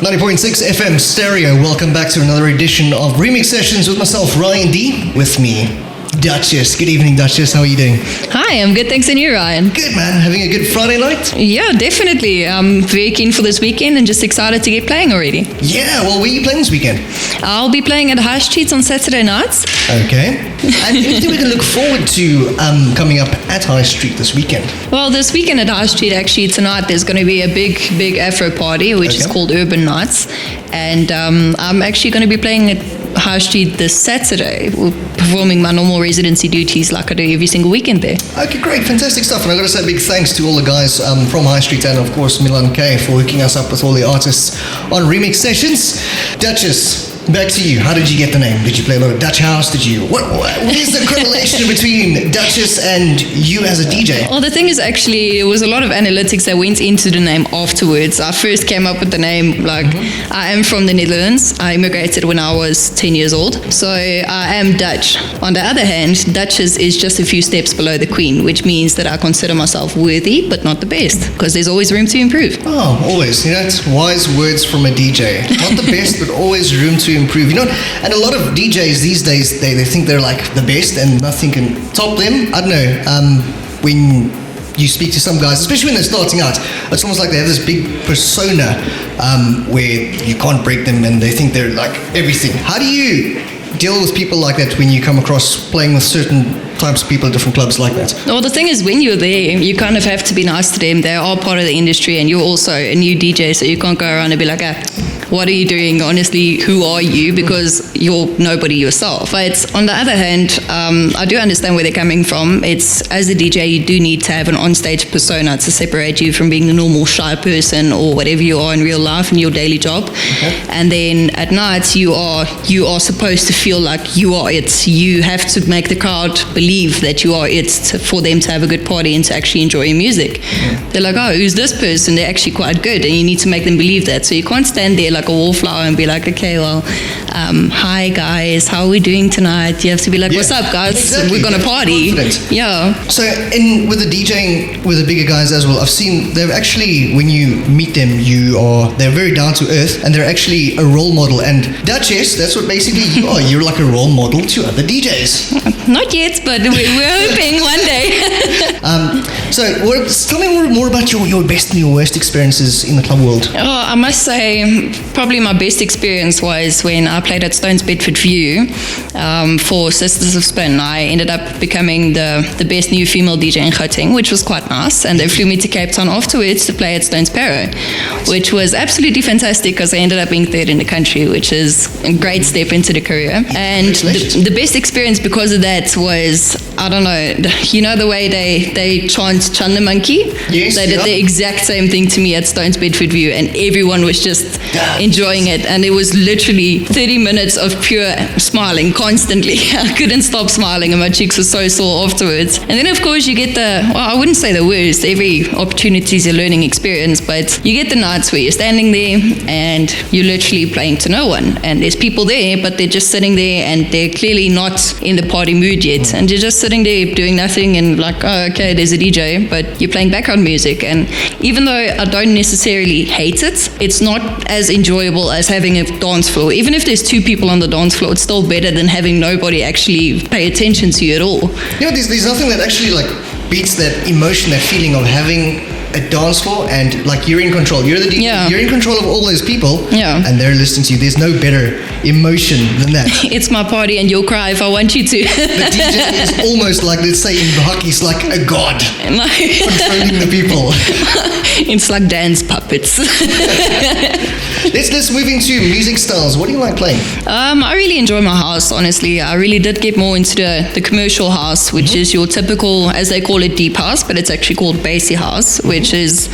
90.6 FM Stereo. Welcome back to another edition of Remix Sessions with myself, Ryan D. With me, Dutchess. Good evening, Dutchess. How are you doing? Hi, I'm good. Thanks, and you, Ryan? Good, man. Having a good Friday night? Yeah, definitely. I'm very keen for this weekend and just excited to get playing already. Yeah, well, where are you playing this weekend? I'll be playing at High Streets on Saturday nights. Okay. And anything we can look forward to coming up at High Street this weekend? Well, this weekend at High Street, actually, tonight, there's going to be a big Afro party, which is called Urban Nights. And I'm actually going to be playing at High Street this Saturday, performing my normal residency duties like I do every single weekend there. Okay, great, fantastic stuff. And I've got to say a big thanks to all the guys from High Street and, of course, Milan K for hooking us up with all the artists on Remix Sessions. Dutchess, back to you. How did you get the name? Did you play a lot of Dutch house? Did you? What is the correlation between Dutchess and you as a DJ? Well, the thing is, actually, there was a lot of analytics that went into the name afterwards. I first came up with the name, I am from the Netherlands. I immigrated when I was 10 years old. So I am Dutch. On the other hand, Dutchess is just a few steps below the Queen, which means that I consider myself worthy, but not the best, because there's always room to improve. Oh, always. You know, it's wise words from a DJ. Not the best, but always room to improve. You know, and a lot of DJs these days, they think they're like the best and nothing can top them. I don't know, when you speak to some guys, especially when they're starting out, it's almost like they have this big persona where you can't break them and they think they're like everything. How do you deal with people like that when you come across playing with certain types of people at different clubs like that? Well, the thing is, when you're there, you kind of have to be nice to them. They are part of the industry and you're also a new DJ, so you can't go around and be like, what are you doing? Honestly, who are you? Because you're nobody yourself. But on the other hand, I do understand where they're coming from. It's, as a DJ, you do need to have an onstage persona to separate you from being the normal shy person or whatever you are in real life in your daily job. Okay. And then at night, you are supposed to feel like you are it. You have to make the crowd believe that you are it for them to have a good party and to actually enjoy your music. Mm-hmm. They're like, oh, who's this person? They're actually quite good, and you need to make them believe that. So you can't stand there like a wallflower and be like, okay, well, hi guys, how are we doing tonight? You have to be like, what's up guys? Exactly. We're gonna party. Confident. Yeah. So with the DJing with the bigger guys as well, I've seen they're actually, when you meet them, they're very down to earth and they're actually a role model. And Dutchess, that's what basically you are. You're like a role model to other DJs. Not yet, but we're hoping one day. So tell me more about your best and your worst experiences in the club world. Oh, I must say, probably my best experience was when I played at Stone's Bedford View for Sisters of Spin. I ended up becoming the best new female DJ in Gauteng, which was quite nice. And they flew me to Cape Town afterwards to play at Stone's Paro, which was absolutely fantastic because I ended up being third in the country, which is a great step into the career. And the best experience because of that was, I don't know, you know the way they chant Chun the Monkey? Yes. They did the exact same thing to me at Stone's Bedford View, and everyone was just enjoying it. And it was literally 30 minutes of pure smiling constantly. I couldn't stop smiling and my cheeks were so sore afterwards. And then, of course, you get I wouldn't say the worst. Every opportunity is a learning experience, but you get the nights where you're standing there and you're literally playing to no one. And there's people there, but they're just sitting there and they're clearly not in the party mood yet. And you're just sitting there doing nothing and like, oh, okay, there's a DJ, but you're playing background music. And even though I don't necessarily hate it, it's not as enjoyable as having a dance floor. Even if there's two people on the dance floor, it's still better than having nobody actually pay attention to you at all. You know, there's nothing that actually like beats that emotion, that feeling of having a dance floor and like you're in control. You're the DJ. Yeah. You're in control of all those people. Yeah. And they're listening to you. There's no better emotion than that. It's my party and you'll cry if I want you to. The DJ is almost like, let's say in hockey, it's like a god controlling the people. It's like dance puppets. Let's move into music styles. What do you like playing? I really enjoy my house, honestly. I really did get more into the commercial house, which is your typical, as they call it, deep house, but it's actually called bassy house, which is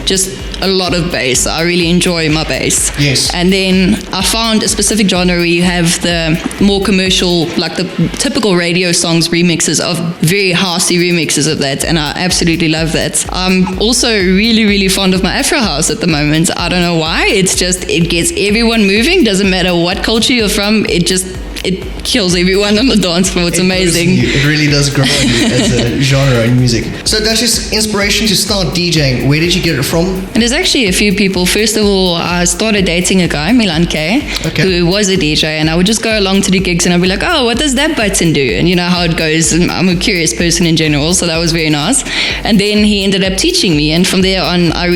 just a lot of bass. I really enjoy my bass. Yes. And then I found a specific genre where you have the more commercial, like the typical radio songs remixes of very housey remixes of that, and I absolutely love that. I'm also really, really fond of my Afro house at the moment. I don't know why. It's just, it gets everyone moving. Doesn't matter what culture you're from. It just it kills everyone on the dance floor. It's amazing. It really does grow on you as a genre in music. So Dutchess, inspiration to start DJing, where did you get it from? And there's actually a few people. First of all, I started dating a guy, Milan K, who was a DJ, and I would just go along to the gigs and I'd be like, oh, what does that button do? And you know how it goes. And I'm a curious person in general, so that was very nice. And then he ended up teaching me, and from there on, I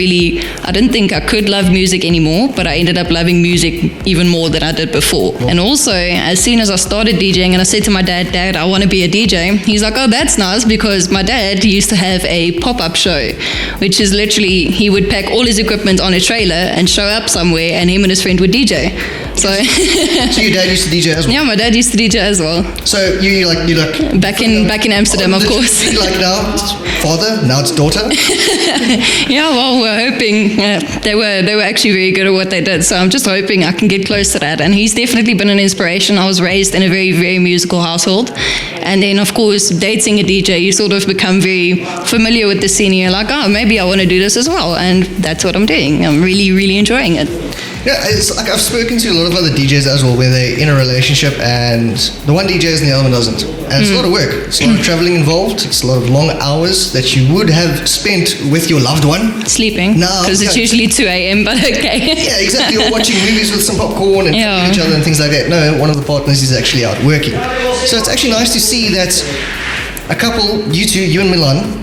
didn't think I could love music anymore, but I ended up loving music even more than I did before. And also, as soon as I started DJing and I said to my dad, I want to be a DJ, he's like, oh, that's nice, because my dad used to have a pop-up show, which is literally, he would pack all his equipment on a trailer and show up somewhere, and him and his friend would DJ. So your dad used to DJ as well? Yeah, my dad used to DJ as well. So you like back in Amsterdam, of course. Like now it's father, now it's daughter. Yeah, well, we're hoping. They were actually very good at what they did, so I'm just hoping I can get close to that. And he's definitely been an inspiration. I was raised in a very, very musical household, and then of course dating a DJ, you sort of become very familiar with the scene. And you're like, oh, maybe I want to do this as well, and that's what I'm doing. I'm really, really enjoying it. Yeah, it's like I've spoken to a lot of other DJs as well, where they're in a relationship and the one DJs and the other one doesn't. And it's a lot of work. It's a lot of traveling involved. It's a lot of long hours that you would have spent with your loved one. Sleeping. Because it's usually 2 a.m., but okay. Yeah, exactly. Or watching movies with some popcorn and talking to each other and things like that. No, one of the partners is actually out working. So it's actually nice to see that a couple, you two, you and Milan,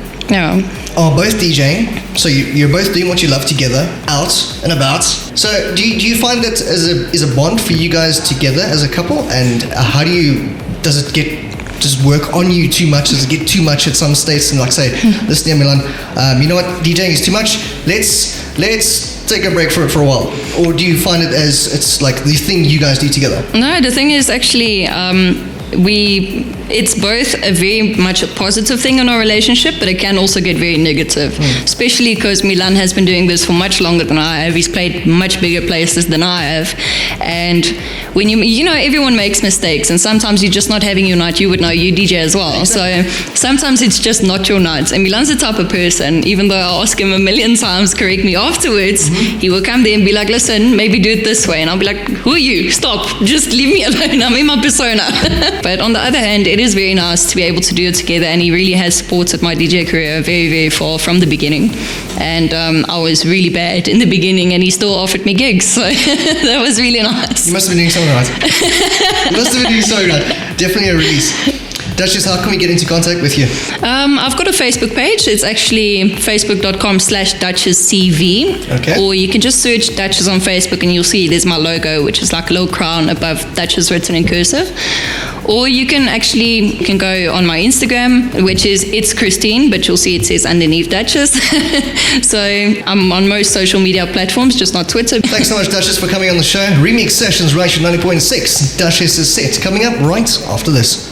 are both DJing, so you're both doing what you love together, out and about. So do you find that is a bond for you guys together as a couple? And does it work on you too much? Does it get too much at some states and like say, listen, Milan, you know what, DJing is too much. Let's take a break for a while. Or do you find it as it's like the thing you guys do together? No, the thing is actually it's both a very much a positive thing in our relationship, but it can also get very negative, especially because Milan has been doing this for much longer than I have. He's played much bigger places than I have, and when you know, everyone makes mistakes, and sometimes you're just not having your night. You would know, you DJ as well, so sometimes it's just not your night. And Milan's the type of person, even though I ask him a million times, correct me afterwards, he will come there and be like, listen, maybe do it this way, and I'll be like, who are you? Stop, just leave me alone, I'm in my persona. But on the other hand, it is very nice to be able to do it together, and he really has supported my DJ career very, very far from the beginning. And I was really bad in the beginning, and he still offered me gigs, so that was really nice. You must have been doing something right. You must have been doing something right. Definitely a release. Dutchess, how can we get into contact with you? I've got a Facebook page. It's actually facebook.com/DutchessCV. Okay. Or you can just search Dutchess on Facebook and you'll see there's my logo, which is like a little crown above Dutchess written in cursive. Or you can go on my Instagram, which is It's Christine, but you'll see it says underneath Dutchess. So I'm on most social media platforms, just not Twitter. Thanks so much, Dutchess, for coming on the show. Remix Sessions, right at 90.6. Dutchess is set. Coming up right after this.